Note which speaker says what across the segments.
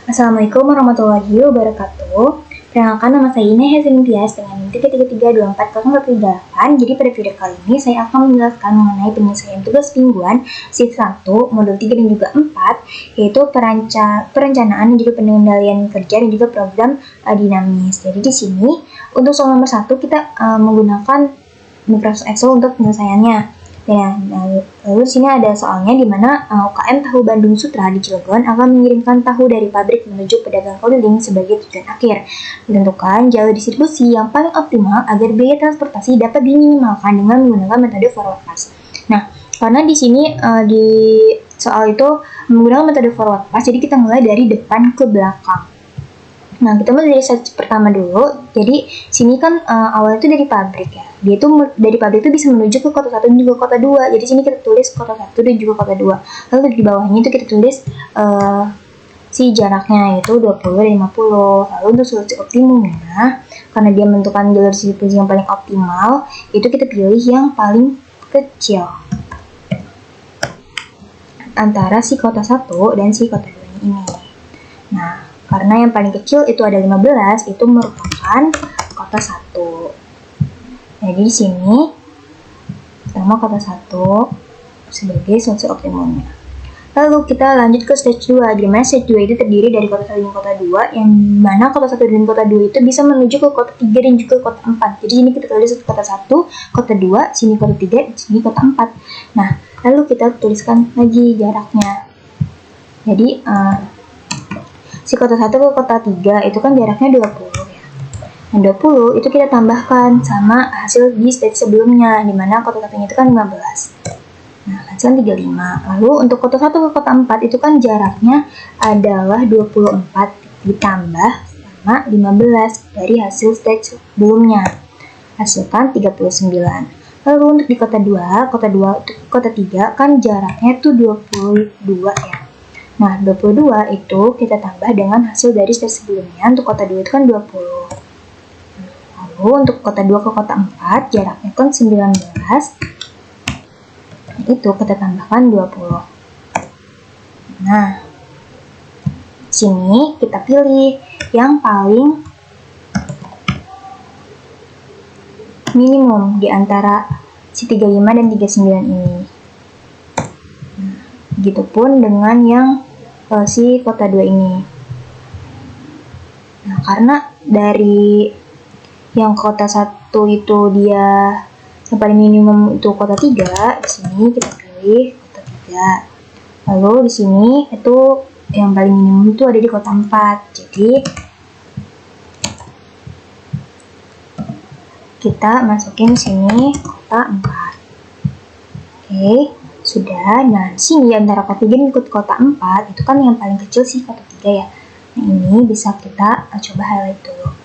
Speaker 1: Assalamualaikum warahmatullahi wabarakatuh. Perkenalkan, nama saya Ina Hezintias dengan NIM 333240138. Jadi pada video kali ini saya akan menjelaskan mengenai penyelesaian tugas mingguan shift 1, modul 3 dan juga 4, yaitu perencanaan dan juga pengendalian kerja dan juga program dinamis. Jadi di sini untuk soal nomor 1 kita menggunakan Microsoft Excel untuk penyelesaiannya. Ya, lalu di sini ada soalnya di mana UKM Tahu Bandung Sutra di Cilegon akan mengirimkan tahu dari pabrik menuju pedagang keliling sebagai tujuan akhir. Ditentukan jalur distribusi yang paling optimal agar biaya transportasi dapat diminimalkan dengan menggunakan metode forward pass. Nah, karena di sini di soal itu menggunakan metode forward pass, jadi kita mulai dari depan ke belakang. Nah, kita mulai dari set pertama dulu. Jadi, sini kan awalnya itu dari pabrik ya. Dia tuh dari pabrik itu bisa menuju ke kota 1 dan juga kota 2. Jadi, sini kita tulis kota 1 dan juga kota 2. Lalu di bawahnya itu kita tulis si jaraknya yaitu 20 dan 50. Lalu untuk solusi optimumnya, karena dia menentukan jalur distribusi yang paling optimal, itu kita pilih yang paling kecil antara si kota 1 dan si kota 2 ini. Nah, karena yang paling kecil itu ada 15, itu merupakan kota 1. Jadi di sini sama kota 1 sebagai solusi optimumnya. Lalu kita lanjut ke stage 2, di mana stage 2 itu terdiri dari kota 1 dan kota 2, yang mana kota 1 dan kota 2 itu bisa menuju ke kota 3 dan juga kota 4. Jadi ini kita tulis kota 1, kota 2, sini kota 3, sini kota 4. Nah, lalu kita tuliskan lagi jaraknya. Jadi si kota 1 ke kota 3 itu kan jaraknya 20 ya. Nah, 20 itu kita tambahkan sama hasil di stage sebelumnya, dimana kota 1 itu kan 15. Nah, hasil 35. Lalu untuk kota 1 ke kota 4 itu kan jaraknya adalah 24 ditambah sama 15 dari hasil stage sebelumnya. Hasilkan 39. Lalu untuk di kota 2 itu kota 3 kan jaraknya itu 22 ya. Nah, 22 itu kita tambah dengan hasil dari stage sebelumnya. Untuk kota 2 itu kan 20. Lalu untuk kota 2 ke kota 4 jaraknya kan 19. Itu kita tambahkan 20. Nah, sini kita pilih yang paling minimum di antara si 35 dan 39 ini. Nah, begitupun dengan yang si kota 2 ini. Nah, karena dari yang kota 1 itu dia yang paling minimum itu kota 3, di sini kita pilih kota 3. Lalu di sini itu yang paling minimum itu ada di kota 4. Jadi kita masukin sini kota 4. Oke. Sudah. Nah, di sini antara kota 3 dan kota 4 itu kan yang paling kecil sih kota 3 ya. Nah, ini bisa kita coba highlight dulu.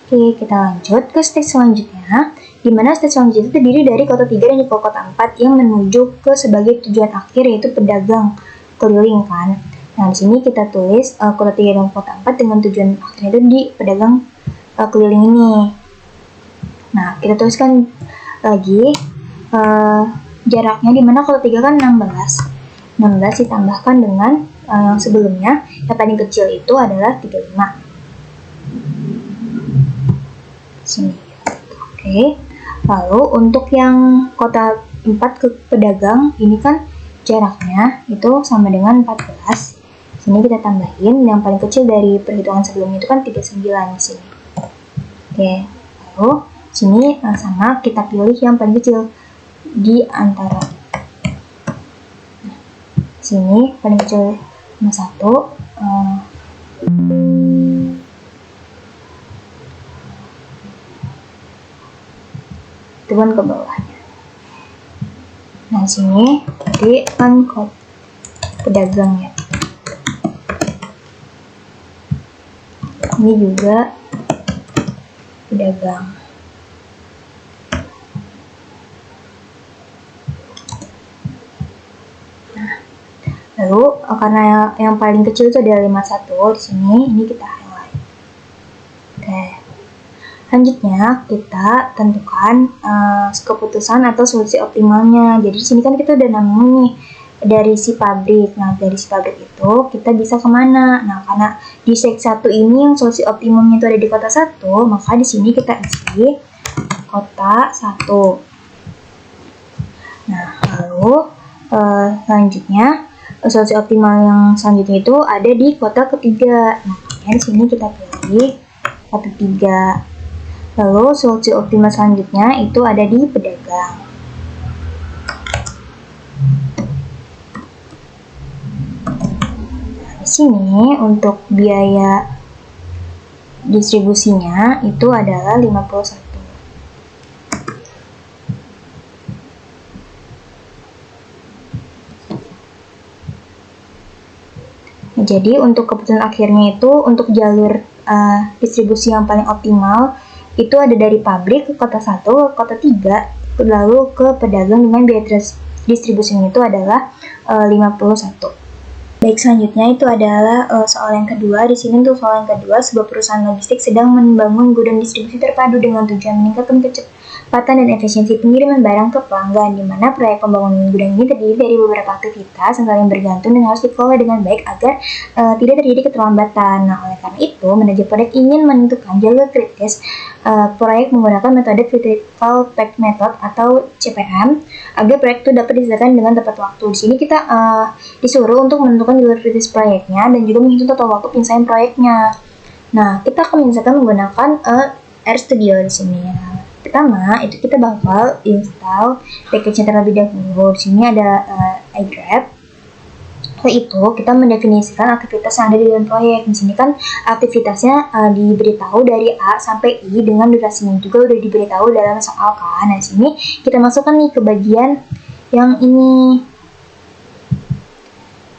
Speaker 1: Oke, kita lanjut ke stage selanjutnya, di mana stage selanjutnya itu terdiri dari kota 3 dan juga kota 4 yang menuju ke sebagai tujuan akhir, yaitu pedagang keliling kan. Nah, di sini kita tulis kota 3 dan kota 4 dengan tujuan akhirnya itu di pedagang keliling ini. Nah, kita tuliskan lagi jaraknya, di mana kota 3 kan 16 ditambahkan dengan yang sebelumnya, yang paling kecil itu adalah 35. Sini. Oke. Lalu untuk yang kota 4 ke pedagang ini kan jaraknya itu sama dengan 14. Sini kita tambahin yang paling kecil dari perhitungan sebelumnya itu kan 39 di sini. Oke. Lalu sini sama kita pilih yang paling kecil di antara. Sini paling kecil nomor 1. Turun ke bawahnya. Nah, sini jadi kan pedagang ya. Ini juga pedagang. Nah, lalu karena yang paling kecil itu adalah 51 di sini, ini kita highlight. Oke. Selanjutnya kita tentukan keputusan atau solusi optimalnya. Jadi di sini kan kita udah nemuin nih dari si pabrik. Nah, dari si pabrik itu kita bisa kemana? Nah, karena di seg 1 ini yang solusi optimumnya itu ada di kota 1, maka di sini kita isi kota 1. Nah, lalu selanjutnya solusi optimal yang selanjutnya itu ada di kota ketiga. Makanya di sini kita pilih kota 3. Lalu solusi optimal selanjutnya itu ada di pedagang. Nah, di sini untuk biaya distribusinya itu adalah 51. Nah, jadi untuk keputusan akhirnya itu untuk jalur distribusi yang paling optimal itu ada dari pabrik ke kota 1, ke kota 3, lalu ke pedagang dengan biaya distribusinya itu adalah 51. Baik, selanjutnya itu adalah soal yang kedua. Di sini untuk soal yang kedua, sebuah perusahaan logistik sedang membangun gudang distribusi terpadu dengan tujuan meningkatkan kecepatan dan efisiensi pengiriman barang ke pelanggan, di mana proyek pembangunan gudang ini terdiri dari beberapa aktivitas yang saling bergantung dan harus dikelola dengan baik agar tidak terjadi keterlambatan. Nah, oleh karena itu, manajer proyek ingin menentukan jalur kritis proyek menggunakan metode Critical Path Method atau CPM agar proyek itu dapat diselesaikan dengan tepat waktu. Di sini kita disuruh untuk menentukan jalur kritis proyeknya dan juga menghitung total waktu penyelesaian proyeknya. Nah, kita akan menyelesaikan menggunakan RStudio di sini ya. Pertama, itu kita bakal install package-nya terlebih dahulu. Di sini ada iGrab. Setelah itu, kita mendefinisikan aktivitas yang ada di dalam proyek. Di sini kan aktivitasnya diberitahu dari A sampai I dengan durasinya juga udah diberitahu dalam soal kan. Nah, di sini kita masukkan nih ke bagian yang ini.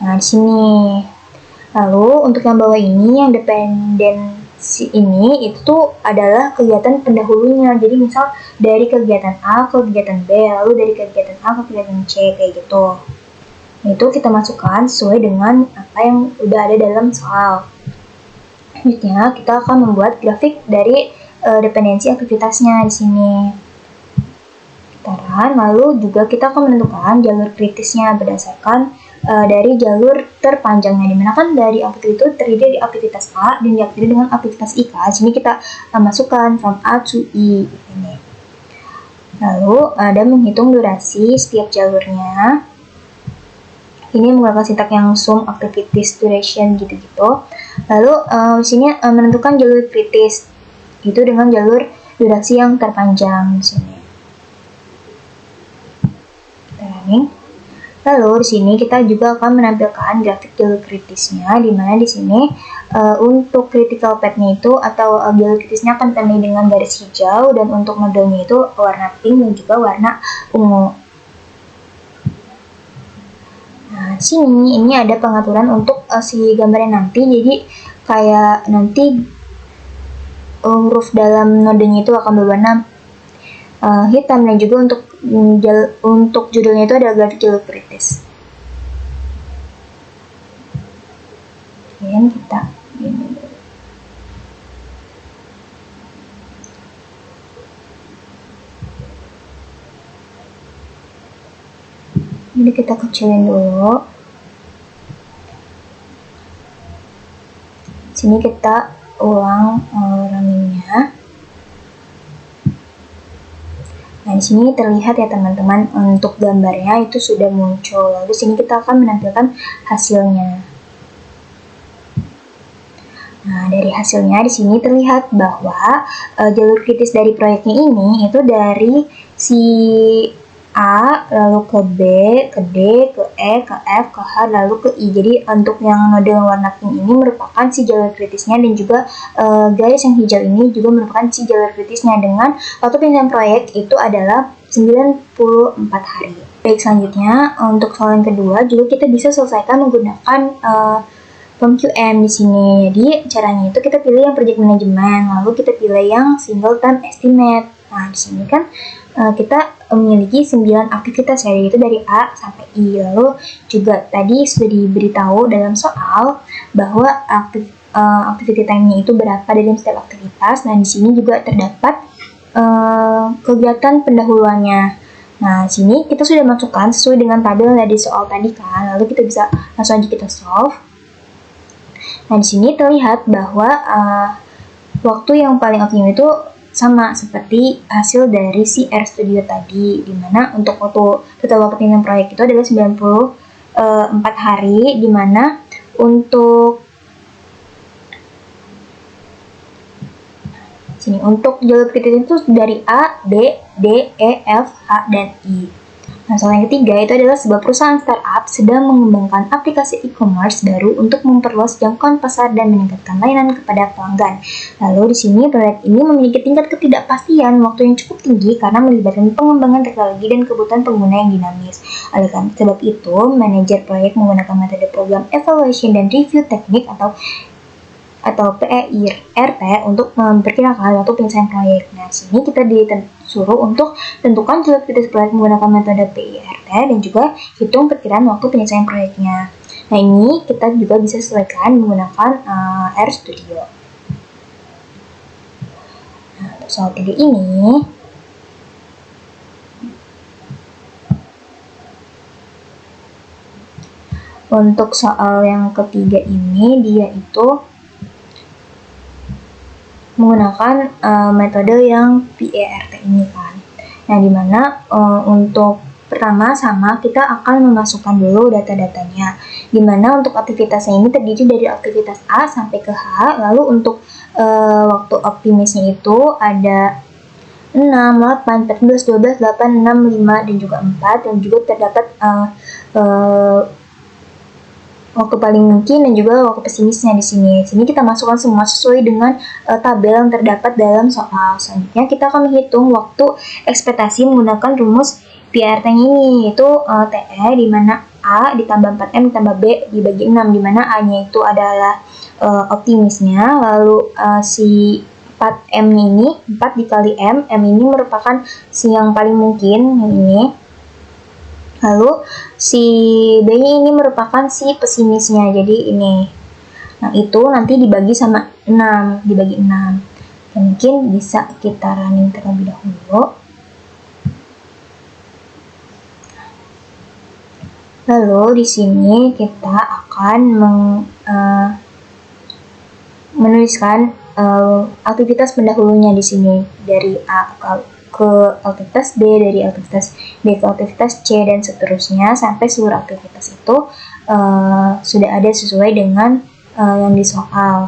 Speaker 1: Nah, di sini. Lalu untuk yang bawah ini, yang dependensi ini itu tuh adalah kegiatan pendahulunya. Jadi misal dari kegiatan A ke kegiatan B, lalu dari kegiatan A ke kegiatan C kayak gitu. Itu kita masukkan sesuai dengan apa yang udah ada dalam soal. Selanjutnya kita akan membuat grafik dari dependensi aktivitasnya di sini. Lalu juga kita akan menentukan jalur kritisnya berdasarkan dari jalur terpanjangnya, dimana kan dari aktivitas itu terdiri dari aktivitas A dan diakhiri dengan aktivitas I. Di sini kita masukkan from A to I ini. Lalu ada menghitung durasi setiap jalurnya. Ini menggunakan sintak yang sum activities duration gitu-gitu. Lalu di sini menentukan jalur kritis itu dengan jalur durasi yang terpanjang di sini. Lalu di sini kita juga akan menampilkan grafik jalur kritisnya, di mana di sini untuk critical path-nya itu atau jalur kritisnya akan ditandai dengan garis hijau, dan untuk nodenya itu warna pink dan juga warna ungu. Nah, di sini ini ada pengaturan untuk si gambarnya nanti. Jadi kayak nanti huruf dalam nodenya itu akan berwarna hitam, dan juga untuk judulnya itu ada grafik jalur kritis. Kemudian kita ini kita kecilin dulu. Sini kita ulang runningnya. Nah, di sini terlihat ya teman-teman, untuk gambarnya itu sudah muncul. Lalu sini kita akan menampilkan hasilnya. Nah, dari hasilnya di sini terlihat bahwa jalur kritis dari proyeknya ini itu dari si A, lalu ke B, ke D, ke E, ke F, ke H, lalu ke I. Jadi untuk yang node warna pink ini merupakan si jalur kritisnya, dan juga garis yang hijau ini juga merupakan si jalur kritisnya, dengan waktu penyelesaian proyek itu adalah 94 hari. Baik, selanjutnya untuk soal yang kedua juga kita bisa selesaikan menggunakan form QM di sini. Jadi caranya itu kita pilih yang project management, lalu kita pilih yang single time estimate. Nah, di sini kan kita memiliki 9 aktivitas ya, yaitu dari A sampai I. Lalu juga tadi sudah diberitahu dalam soal bahwa activity time-nya itu berapa dalam setiap aktivitas. Nah, di sini juga terdapat kegiatan pendahuluannya. Nah, sini kita sudah masukkan sesuai dengan tabel yang ada di soal tadi kan. Lalu kita bisa langsung aja kita solve. Nah, di sini terlihat bahwa waktu yang paling optimum itu sama seperti hasil dari si RStudio tadi, dimana untuk waktu total waktu penyelesaian proyek itu adalah 94 hari, dimana untuk sini untuk jalur kritis itu dari A, B, D, E, F, H, dan I. Nah, soal yang ketiga itu adalah sebuah perusahaan startup sedang mengembangkan aplikasi e-commerce baru untuk memperluas jangkauan pasar dan meningkatkan layanan kepada pelanggan. Lalu di sini proyek ini memiliki tingkat ketidakpastian waktu yang cukup tinggi karena melibatkan pengembangan teknologi dan kebutuhan pengguna yang dinamis. Oleh karena sebab itu, manajer proyek menggunakan metode program evaluation dan review teknik atau PERT untuk memperkirakan waktu penyelesaian proyek. Nah, sini kita disuruh untuk tentukan jalur kritis proyek menggunakan metode PERT dan juga hitung perkiraan waktu penyelesaian proyeknya. Nah, ini kita juga bisa sesuaikan menggunakan RStudio. Nah, untuk soal 3 ini untuk soal yang ketiga ini dia itu menggunakan metode yang PERT ini kan. Nah, dimana untuk pertama sama kita akan memasukkan dulu data-datanya. Dimana untuk aktivitasnya ini terdiri dari aktivitas A sampai ke H. Lalu untuk waktu optimisnya itu ada 6, 8, 14, 12, 8, 6, 5, dan juga 4. Dan juga terdapat waktu paling mungkin dan juga waktu pesimisnya di sini. Sini kita masukkan semua sesuai dengan tabel yang terdapat dalam soal. Selanjutnya kita akan menghitung waktu ekspektasi menggunakan rumus PERT ini, yaitu TE di mana A ditambah 4M ditambah B dibagi 6, di mana A-nya itu adalah optimisnya, lalu si 4M ini 4 dikali M ini merupakan si yang paling mungkin ini. Lalu si B-nya ini merupakan si pesimisnya, jadi ini. Nah, itu nanti dibagi sama 6, dibagi 6. Dan mungkin bisa kita running terlebih dahulu. Lalu di sini kita akan menuliskan aktivitas pendahulunya di sini dari A ke aktivitas B, dari aktivitas B ke aktivitas C, dan seterusnya sampai seluruh aktivitas itu sudah ada sesuai dengan yang di soal.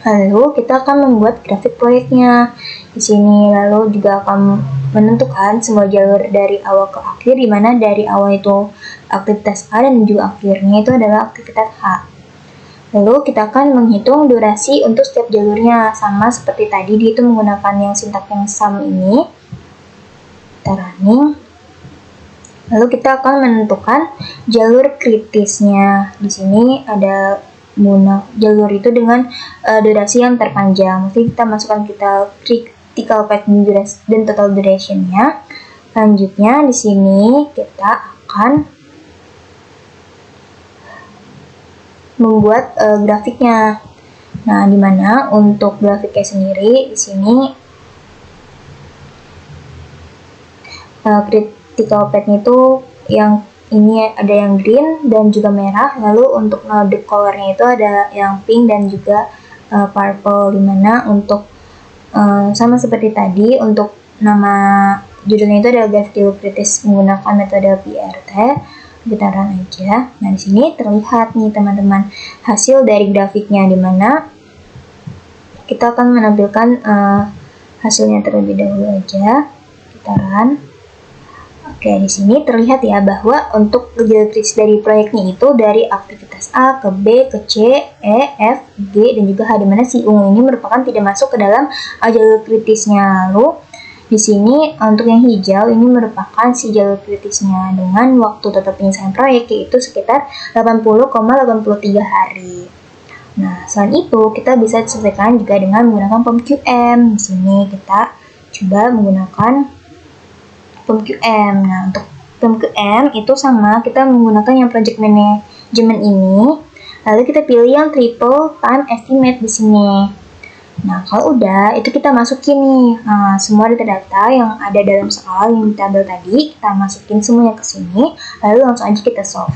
Speaker 1: Lalu kita akan membuat grafik proyeknya di sini, lalu juga akan menentukan semua jalur dari awal ke akhir, di mana dari awal itu aktivitas A dan juga akhirnya itu adalah aktivitas H. Lalu kita akan menghitung durasi untuk setiap jalurnya, sama seperti tadi dia itu menggunakan yang sintak yang sum ini. Kita running. Lalu kita akan menentukan jalur kritisnya. Di sini ada jalur itu dengan durasi yang terpanjang. Mesti kita masukkan critical path dan total duration-nya. Selanjutnya di sini kita akan membuat grafiknya. Nah, dimana untuk grafiknya sendiri di sini critical path-nya itu yang ini ada yang green dan juga merah. Lalu untuk deep color-nya itu ada yang pink dan juga purple, dimana untuk sama seperti tadi untuk nama judulnya itu adalah grafik jalur kritis menggunakan metode PERT. Kita run aja. Nah, di sini terlihat nih teman-teman hasil dari grafiknya, dimana kita akan menampilkan hasilnya terlebih dahulu aja. Kita run. Oke, di sini terlihat ya bahwa untuk jalur kritis dari proyeknya itu dari aktivitas A ke B ke C, E, F, G, dan juga H, dimana si ungu ini merupakan tidak masuk ke dalam jalur kritisnya. Lalu di sini untuk yang hijau ini merupakan si jalur kritisnya dengan waktu total penyelesaian proyek yaitu sekitar 80,83 hari. Nah, selain itu kita bisa selesaikan juga dengan menggunakan POM-QM. Di sini kita coba menggunakan POM-QM. Nah, untuk POM-QM itu sama, kita menggunakan yang project management ini. Lalu kita pilih yang triple time estimate di sini. Nah, kalau udah, itu kita masukin nih semua data-data yang ada dalam soal yang di tabel tadi, kita masukin semuanya ke sini, lalu langsung aja kita solve.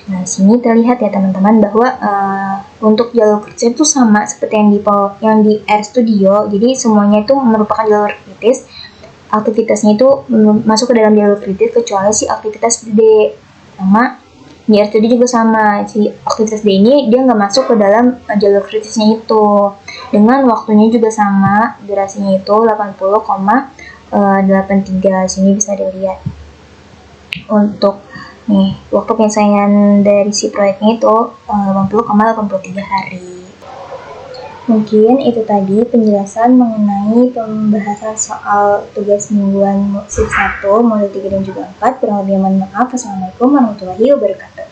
Speaker 1: Nah, sini terlihat ya teman-teman bahwa untuk jalur kritis itu sama seperti yang di RStudio, jadi semuanya itu merupakan jalur kritis. Aktivitasnya itu masuk ke dalam jalur kritis kecuali si aktivitas D, sama di RStudio juga sama, si aktivitas D ini dia nggak masuk ke dalam jalur kritisnya itu, dengan waktunya juga sama, durasinya itu 80,83. Sini bisa dilihat untuk nih waktu penyelesaian dari si proyeknya itu 80,83 hari. Mungkin itu tadi penjelasan mengenai pembahasan soal tugas mingguan shift 1, modul 3 dan juga 4. Kurang lebih mohon maaf. Wassalamualaikum warahmatullahi wabarakatuh.